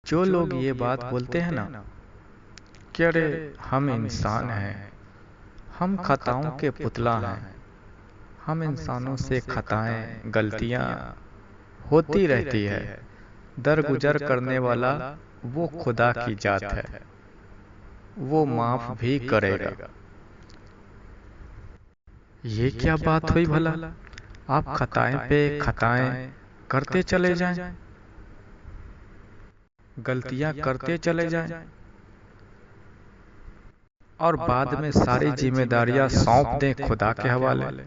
जो लोग ये बात बोलते हैं ना कि अरे हम इंसान हैं, हम खताओं के पुतला हैं, हम इंसानों से खताएं गलतियां होती रहती है, दरगुजर करने वाला वो खुदा की जात है, वो माफ भी करेगा। ये क्या बात हुई भला? आप खताएं पे खताएं करते चले जाएं, गलतियां करते चले जाएं और बाद में सारी जिम्मेदारियां सौंप दें खुदा के हवाले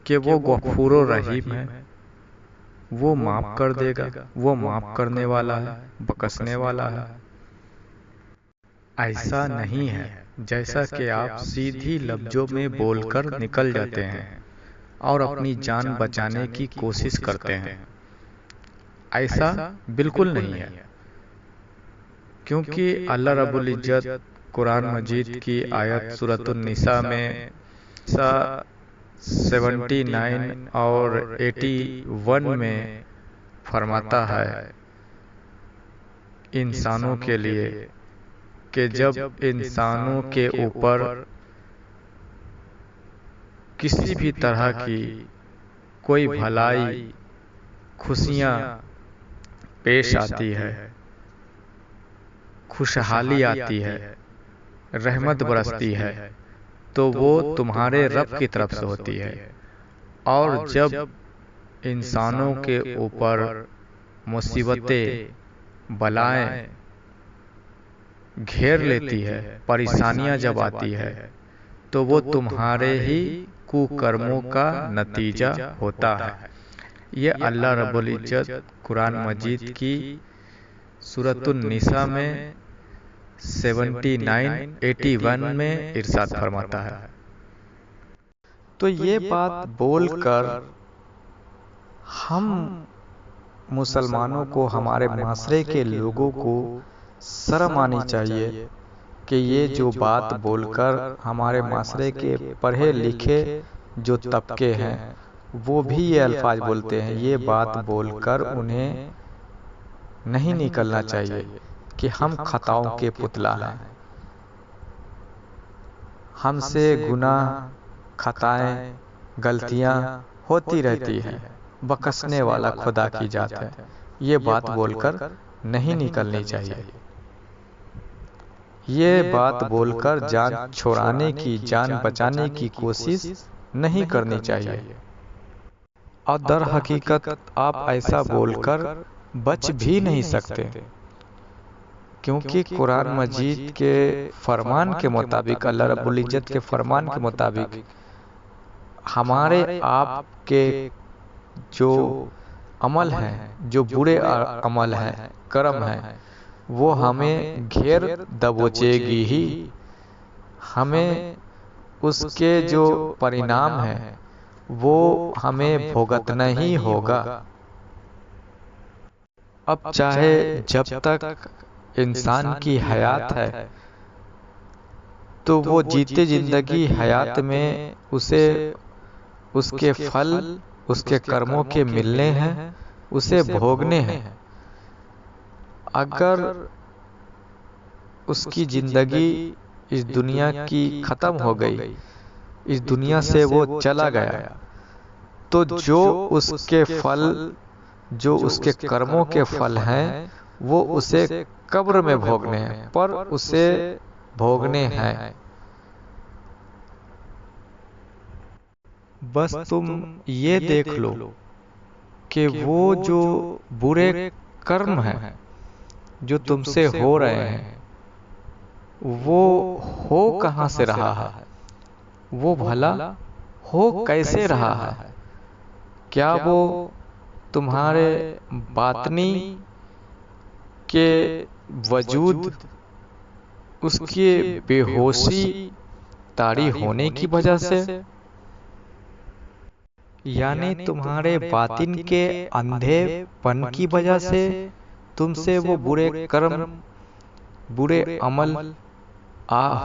कि वो गफूर रहीम है, वो माफ कर देगा, वो माफ करने वाला है, बख्शने वाला है। ऐसा नहीं है जैसा कि आप सीधी लफ्जों में बोलकर निकल जाते हैं और अपनी जान बचाने की कोशिश करते हैं। ऐसा बिल्कुल नहीं है, क्योंकि अल्लाह रब्बुल इज्जत कुरान मजीद की आयत सूरतुन निसा में 79 और 81 में फरमाता है इंसानों के लिए कि जब इंसानों के ऊपर किसी भी तरह की कोई भलाई खुशियां पेश आती है, खुशहाली आती है, रहमत बरसती है, तो वो तुम्हारे रब की तरफ से होती है। और जब इंसानों के ऊपर मुसीबतें, बलाएं घेर लेती है, परेशानियां जब आती है, तो वो तुम्हारे ही कुकर्मों का नतीजा होता है। ये अल्लाह रब्बुल इज्जत कुरान मजीद की सूरतुन निसा में 79, 81 में इरशाद फरमाता है। तो ये बात बोलकर हम मुसलमानों को, हमारे माशरे के लोगों को शर्म आनी चाहिए कि ये जो बात बोलकर हमारे माशरे के पढ़े लिखे जो तबके हैं वो भी ये अल्फाज बोलते हैं। ये बात बोलकर उन्हें नहीं निकलना चाहिए कि हम खताओं के पुतला हैं, हमसे गुनाह, खताएं, गलतियां होती रहती हैं, बख्शने वाला खुदा की जात है। ये बात बोलकर नहीं निकलनी चाहिए। ये बात बोलकर जान छुड़ाने की, जान बचाने की कोशिश नहीं करनी चाहिए। और दर हकीकत आप ऐसा बोलकर बच भी नहीं सकते, क्योंकि कुरान मजीद के फरमान के मुताबिक, अल्लाह रब्बुल इज्जत के फरमान के मुताबिक हमारे आप के जो अमल हैं, जो बुरे अमल हैं, कर्म हैं, वो हमें घेर दबोचेगी ही। हमें उसके जो परिणाम हैं वो हमें भुगतना ही होगा। अब चाहे जब तक इंसान की हयात है तो वो जीते जिंदगी हयात में उसे उसके फल, उसके कर्मों के मिलने हैं, उसे भोगने हैं। अगर उसकी जिंदगी इस दुनिया की खत्म हो गई, इस दुनिया से वो चला गया, तो जो उसके फल, जो उसके कर्मों के फल हैं वो उसे कब्र में भोगने हैं, पर उसे भोगने हैं। बस तुम ये देख लो कि वो जो बुरे कर्म हैं जो तुमसे हो रहे हैं वो हो कहाँ से रहा है, वो भला हो कैसे रहा है। क्या वो तुम्हारे बातनी के वजूद, उसके बेहोशी तारी होने की वजह से, यानी तुम्हारे बातिन के अंधेपन की वजह से तुमसे वो बुरे कर्म, बुरे अमल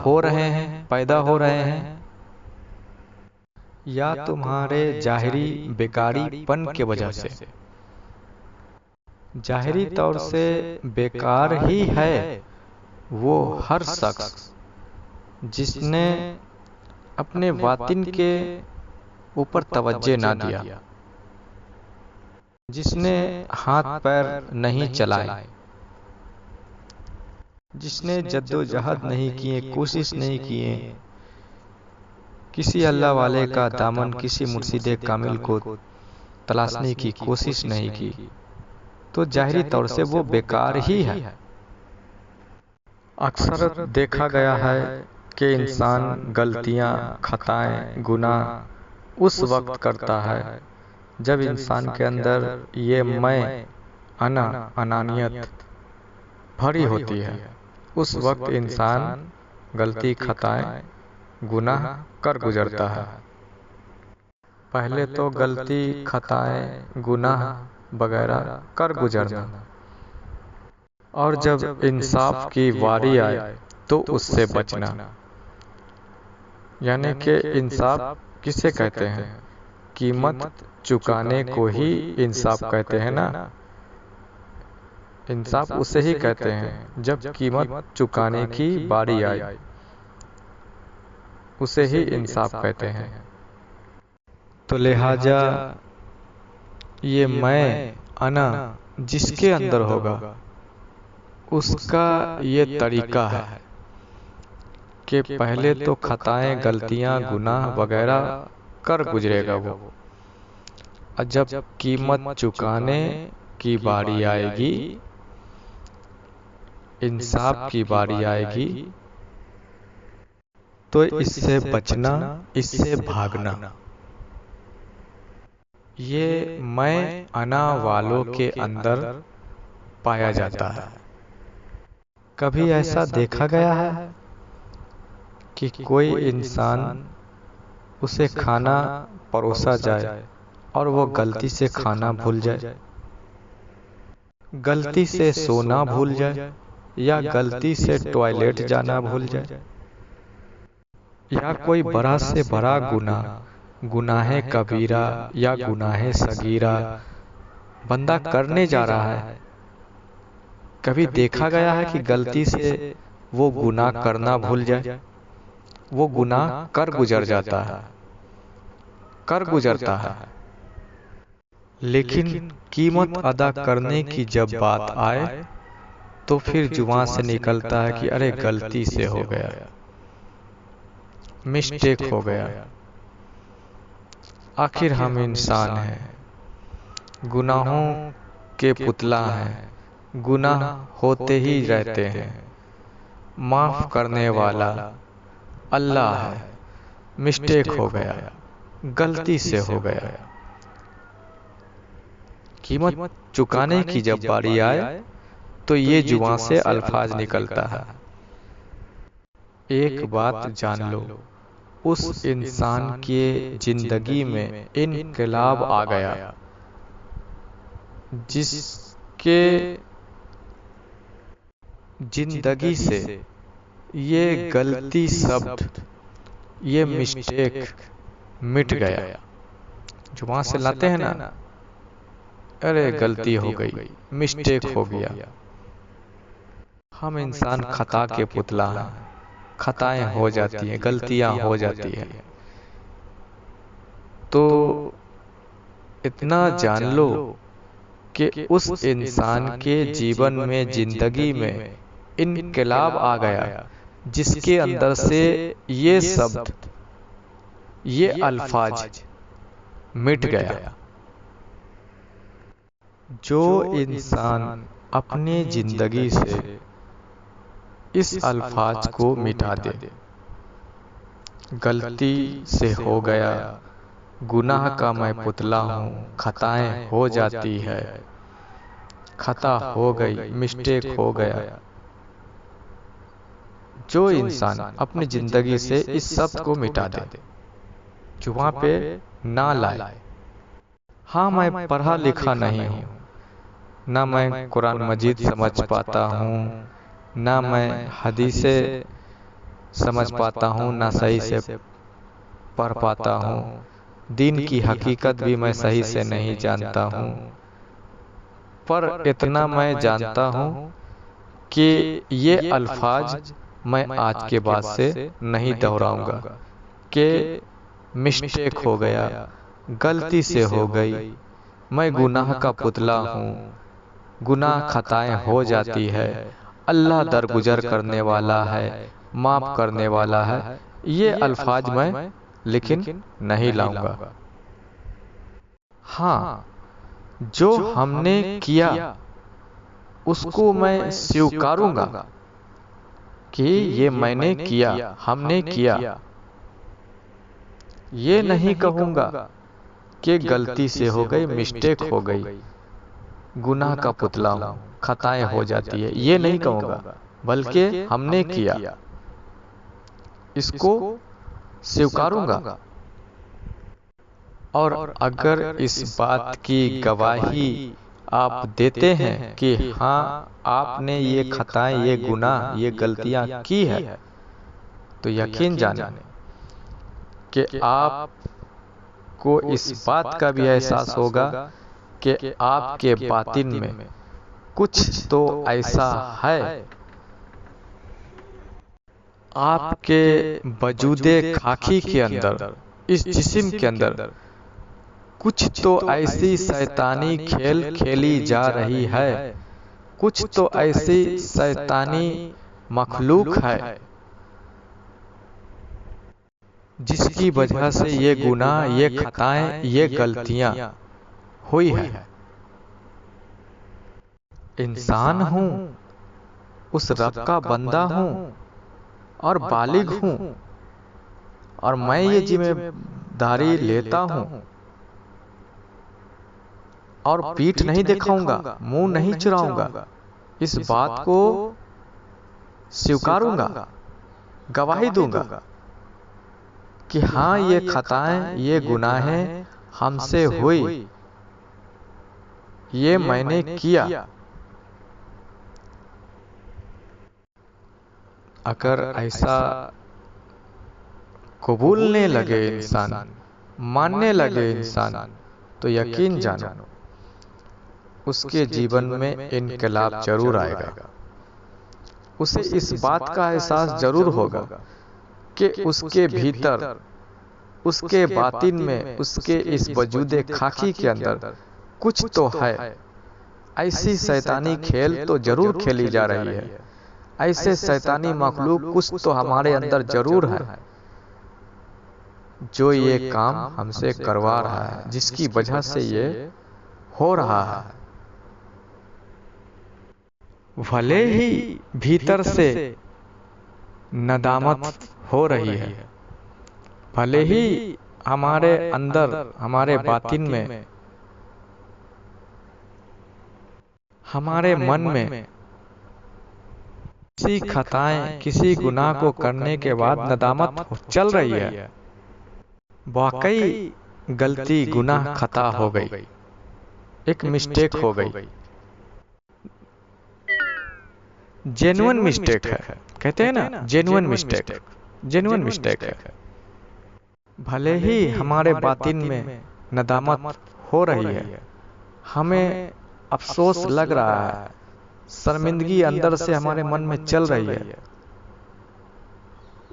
हो रहे हैं, पैदा हो रहे हैं, या तुम्हारे जाहिरी बेकारीपन के वजह से। जाहिरी तौर से बेकार ही है वो हर शख्स जिसने अपने बातिन के ऊपर तवज्जो ना दिया, जिसने हाथ पैर नहीं चलाए, जिसने जद्दोजहद नहीं किए, कोशिश नहीं किए, किसी अल्लाह वाले का दामन, किसी मुर्शिदे कामिल को तलाशने की कोशिश नहीं की, तो जाहिरी तौर से वो बेकार ही है। अक्सर देखा गया है कि इंसान गलतियां, खताएं, गुनाह उस वक्त करता है जब इंसान के अंदर ये मैं, अना, अनानियत भरी होती है। उस वक्त इंसान गलती, खताएं, गुनाह कर गुजरता है। पहले तो गलती, खताएं, गुनाह वगैरह कर गुजरना, और जब इंसाफ की बारी आए तो उससे बचना। यानी कि इंसाफ किसे कहते हैं? कीमत चुकाने को ही इंसाफ कहते हैं ना। इंसाफ उसे ही कहते हैं जब कीमत चुकाने की बारी आए, उसे ही इंसाफ कहते हैं। तो लिहाजा ये मैं, अना जिसके अंदर होगा उसका ये तरीका है कि पहले तो खताएं, गलतियां, गुनाह वगैरह कर गुजरेगा वो, और जब कीमत चुकाने की बारी आएगी, इंसाफ की बारी आएगी, तो इससे बचना, इससे भागना, ये मैं अना वालों के अंदर पाया जाता है। कभी ऐसा देखा गया है कि कोई इंसान, उसे खाना परोसा जाए और वो गलती से खाना भूल जाए, गलती से सोना भूल जाए, या गलती से टॉयलेट जाना भूल जाए, या कोई बड़ा से बड़ा गुनाह, गुनाहे कबीरा या गुनाहे सगीरा बंदा करने जा रहा है, कभी देखा गया है कि गलती से वो गुनाह करना भूल जाए? वो गुनाह कर गुजर जाता है, कर गुजरता है, लेकिन कीमत अदा करने की जब बात आए तो फिर जुबान से निकलता है कि अरे गलती से हो गया, मिस्टेक हो गया। आखिर हम इंसान हैं, गुनाहों के पुतला हैं, गुनाह होते ही रहते हैं, माफ करने वाला अल्लाह है, मिस्टेक हो गया, गलती से हो गया। कीमत चुकाने की जब बारी आए तो ये जुबान से अल्फाज निकलता है। एक बात जान लो, उस इंसान के जिंदगी में इनकलाब आ गया जिसके जिंदगी से ये गलती शब्द, ये मिस्टेक मिट गया। जुबान से लाते हैं ना, अरे गलती हो गई, मिस्टेक हो गया। हम इंसान खता के पुतला हैं, खताएं हो जाती हैं, गलतियां हो जाती हैं। तो इतना जान लो कि उस इंसान के जीवन में, जिंदगी में इनकलाब आ गया जिसके अंदर से ये शब्द, ये अल्फाज मिट गया। जो इंसान अपने जिंदगी से इस अल्फाज को मिटा दे, गलती से हो गया, गुनाह का मैं पुतला हूँ, खताएं हो जाती है, खता हो गई, मिस्टेक हो गया। जो इंसान अपनी जिंदगी से इस शब्द को मिटा दे, जुबान पे ना लाए, हाँ मैं पढ़ा लिखा नहीं हूँ, ना मैं कुरान मजीद समझ पाता हूँ, ना मैं हदीसे समझ पाता हूँ, ना सही से पढ़ पाता हूँ, दीन की हकीकत भी मैं सही से नहीं जानता हूँ, पर इतना मैं जानता हूँ कि ये अल्फाज मैं आज के बाद से नहीं दोहराऊंगा कि मिस्टेक हो गया, गलती से हो गई, मैं गुनाह का पुतला हूँ, गुनाह खताएं हो जाती है, अल्लाह दरगुजर करने वाला है, माफ करने वाला है। ये अल्फाज मैं लेकिन नहीं लाऊंगा। हाँ, जो हमने किया उसको मैं स्वीकारूंगा कि ये मैंने किया, हमने किया। ये नहीं कहूंगा कि गलती से हो गई, मिस्टेक हो गई, गुनाह का पुतला हूं, खताएं हो जाती है, ये नहीं कहूंगा, बल्कि हमने किया, इसको स्वीकारूंगा। और अगर इस बात की गवाही आप देते हैं कि हाँ आपने ये खताएं, ये गुनाह, ये गलतियां की है, तो यकीन जाने कि आपको इस बात का भी एहसास होगा कि आपके बातिन में कुछ तो ऐसा है, आपके वजूदे खाकी के अंदर, इस जिस्म के अंदर कुछ तो ऐसी शैतानी खेल खेली जा रही है, कुछ तो ऐसी शैतानी मखलूक है जिसकी वजह से ये गुनाह, ये खताएं, ये गलतियां हुई है। इंसान हूं, उस रब का बंदा हूं और बालिग हूं, और मैं ये जिम्मेदारी लेता हूं और पीठ नहीं दिखाऊंगा, मुंह नहीं चुराऊंगा, इस बात को स्वीकारूंगा, गवाही दूंगा कि हाँ ये खताएं, ये गुनाहें हमसे हुई, ये मैंने किया। अगर ऐसा कबूलने लगे इंसान, मानने लगे इंसान, तो यकीन जानो उसके जीवन में इनकलाब जरूर आएगा। उसे इस बात का एहसास जरूर होगा कि उसके भीतर, उसके बातिन में, उसके इस वजूदे खाकी के अंदर कुछ तो है, ऐसी शैतानी खेल तो जरूर खेली जा रही है, ऐसे शैतानी मखलूक कुछ तो हमारे अंदर जरूर है जो ये काम हमसे करवा रहा है, जिसकी वजह से ये हो रहा है। भले ही भीतर से नदामत हो रही है, भले ही हमारे अंदर, हमारे बातिन में, हमारे मन में किसी खताएं, किसी गुनाह को करने के बाद नदामत चल रही है, वाकई गलती, गुनाह, खता हो गई, एक मिस्टेक हो गई, जेन्युइन मिस्टेक है, कहते हैं ना जेन्युइन मिस्टेक, जेन्युइन मिस्टेक है। भले ही हमारे बातिन में नदामत हो रही है, हमें अफसोस लग रहा है, शर्मिंदगी अंदर से हमारे मन में चल रही है,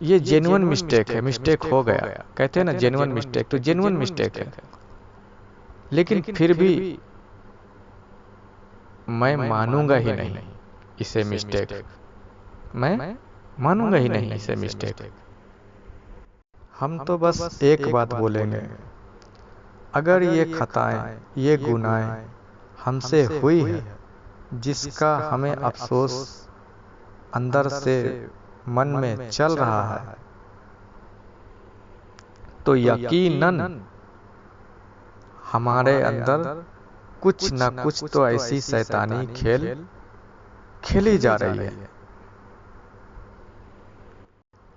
ये जेन्युइन मिस्टेक है, मिस्टेक हो गया, कहते हैं ना जेन्युइन मिस्टेक, तो जेन्युइन मिस्टेक है। लेकिन फिर भी मैं मानूंगा ही नहीं इसे मिस्टेक, मैं मानूंगा ही नहीं इसे मिस्टेक। हम तो बस एक बात बोलेंगे, अगर ये खताएं, ये गुनाहें हमसे हुई है, जिसका हमें अफसोस अंदर से मन में चल रहा है, तो यकीनन हमारे अंदर कुछ न कुछ तो ऐसी शैतानी खेल खेली जा रही है,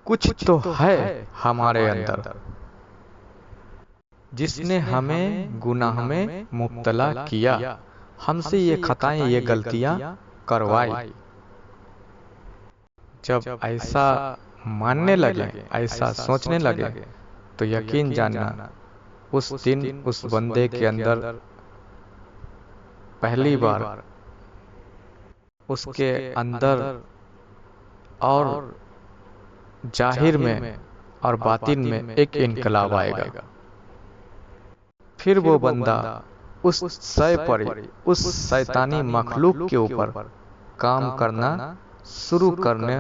कुछ तो है हमारे अंदर जिसने हमें गुनाह में मुब्तला किया, हमसे ये खताएं, ये गलतियां करवाई। जब ऐसा मानने लगे, ऐसा सोचने लगे, तो यकीन जानना उस दिन उस बंदे के अंदर पहली बार उसके अंदर और जाहिर में और बातिन में एक इनकलाब आएगा। फिर वो बंदा उस उस शैतानी मखलूक के ऊपर काम करना शुरू करने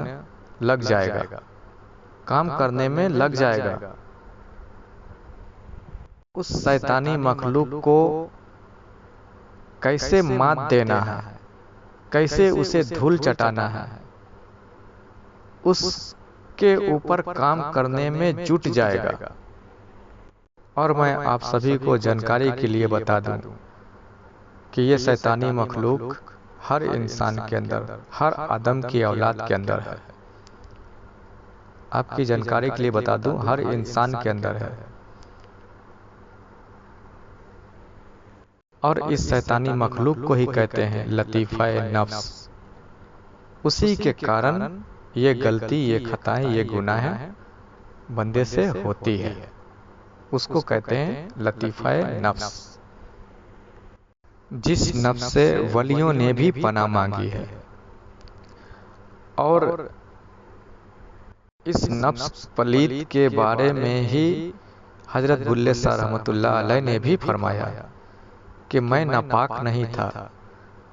लग जाएगा, काम करने में लग जाएगा। उस शैतानी मखलूक को कैसे मात देना है, कैसे उसे धूल चटाना है, उसके ऊपर काम करने में जुट जाएगा। और मैं आप सभी को जानकारी के लिए बता दूं कि ये शैतानी मखलूक हर इंसान के अंदर, हर आदम की औलाद के अंदर है। आपकी जानकारी के लिए बता दूं, हर इंसान के अंदर है। और इस शैतानी मखलूक को ही कहते हैं लतीफ़ा नफ्स। उसी के कारण ये गलती, ये खताएं, ये गुनाहें बंदे से होती है। उसको कहते हैं लतीफ़ा नफ्स, जिस नफ्स से वलियों ने भी पनाह मांगी है। और इस नफ्स पलीद के बारे में ही हजरत बुल्ले शाह रहमतुल्लाह अलैह ने भी फरमाया कि मैं नापाक नहीं था,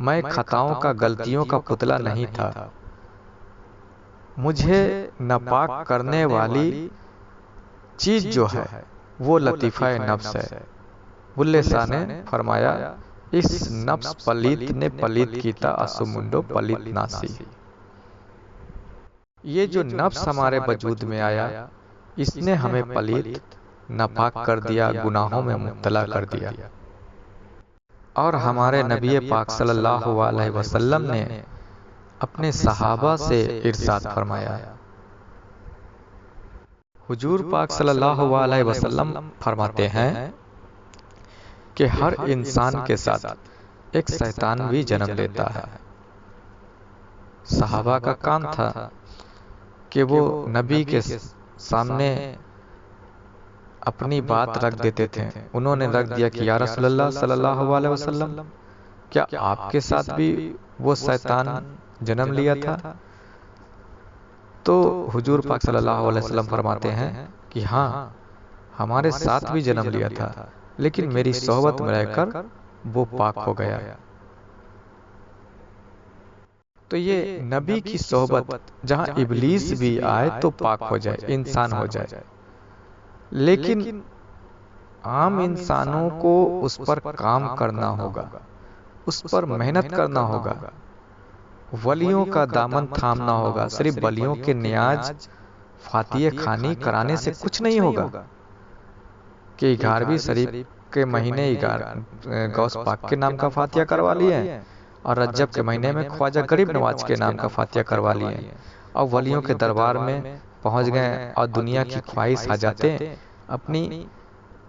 मैं खताओं का, गलतियों का पुतला नहीं था, मुझे नापाक करने वाली चीज जो है वो लतीफ़ा नफ्स है। बुल्ले शाह ने फरमाया, इस नफ्स पलीत ने पलीत कीता असुमुंडो पलीत नासी। ये जो नफ्स हमारे वजूद में आया, इसने हमें पलीत, नापाक कर दिया, गुनाहों में मुब्तला कर दिया। और हमारे नबी पाक सल्लल्लाहु अलैहि वसल्लम ने अपने सहाबा से इरशाद फरमाया, हुजूर पाक सल्लल्लाहु अलैहि वसल्लम फरमाते हैं कि हर इंसान के साथ एक शैतान भी जन्म लेता है। सहाबा का काम था कि वो नबी के सामने अपनी बात रख देते थे। उन्होंने रख दिया कि या रसूलल्लाह सल्लल्लाहु अलैहि वसल्लम, क्या आपके साथ भी वो शैतान जन्म लिया था? तो हुजूर पाक सल्लल्लाहु अलैहि वसल्लम फरमाते हैं कि हाँ, हमारे साथ भी जन्म लिया था, लेकिन मेरी सोहबत में रहकर वो पाक हो गया। तो ये नबी की सोहबत, जहां इब्लीस भी आए तो पाक हो जाए, इंसान हो जाए, लेकिन आम इंसानों को उस पर काम करना होगा, उस पर मेहनत करना होगा, वलियों का दामन थामना होगा। सिर्फ वलियों के नियाज, फातिये खानी कराने से कुछ नहीं होगा कि 11वीं शरीफ के महीने गौस पाक के नाम का फातिया करवा लिए और रज्जब के महीने में ख्वाजा गरीब नवाज के नाम का फातिया करवा लिए और वलियों के दरबार में पहुंच गए और दुनिया की ख्वाहिश हाजातें अपनी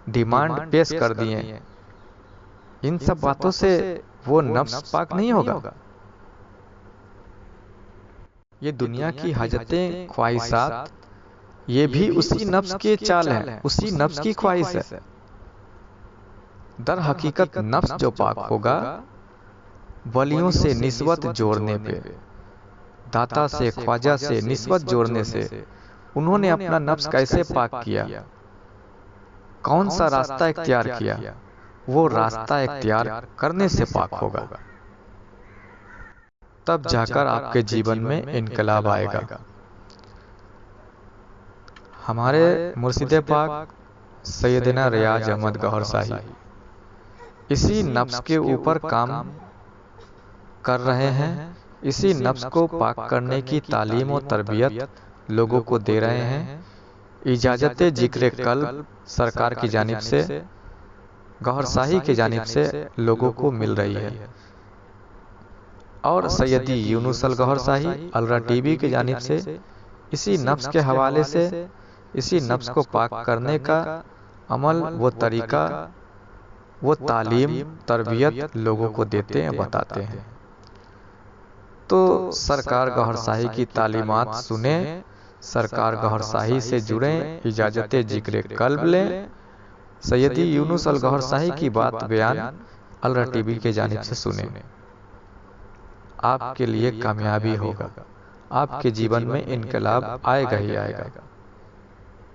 डिमांड पेश कर दिए। इन सब बातों से वो नफ्स पाक नहीं होगा। ये दुनिया की हाजतें, ख्वाहिशात, ये भी उसी नफ्स के चाल है, उसी नफ्स की ख्वाहिश है। दर हकीकत नफ्स जो पाक होगा, वलियों से निस्बत जोड़ने पे, दाता से, ख्वाजा से निस्बत जोड़ने से, उन्होंने अपना नफ्स कैसे पाक किया, कौन सा रास्ता इख्तियार किया, वो रास्ता इख्तियार करने से पाक होगा। तब जाकर आपके जीवन में इनकलाब आएगा। हमारे मुर्शिद पाक सैयदना रियाज अहमद गौहर शाही इसी नफ्स के ऊपर काम कर रहे हैं, इसी नफ्स को पाक करने की तालीम और तरबियत लोगों को दे रहे हैं। इजाजत जिक्र कल्ब सरकार की जानिब से, गौहर शाही की जानिब से लोगों को मिल रही है। और सैयदी यूनुस अल गौहर शाही अलरा टीवी की जानिब से इसी नफ्स के हवाले से, इसी नफ्स को पाक करने का अमल, वो तरीका, वो तालीम, तरबियत लोगों को देते हैं, बताते हैं। तो सरकार गौहर शाही की तालीमात सुने, सरकार गौहर शाही से जुड़े, इजाजत जिक्र कल्ब लें, सैयदी यूनुस अल गौहर शाही की बात बयान अलरा टीवी के जानिब से सुने। आपके लिए कामयाबी होगा। आपके जीवन में इनकलाब आएगा ही आएगा।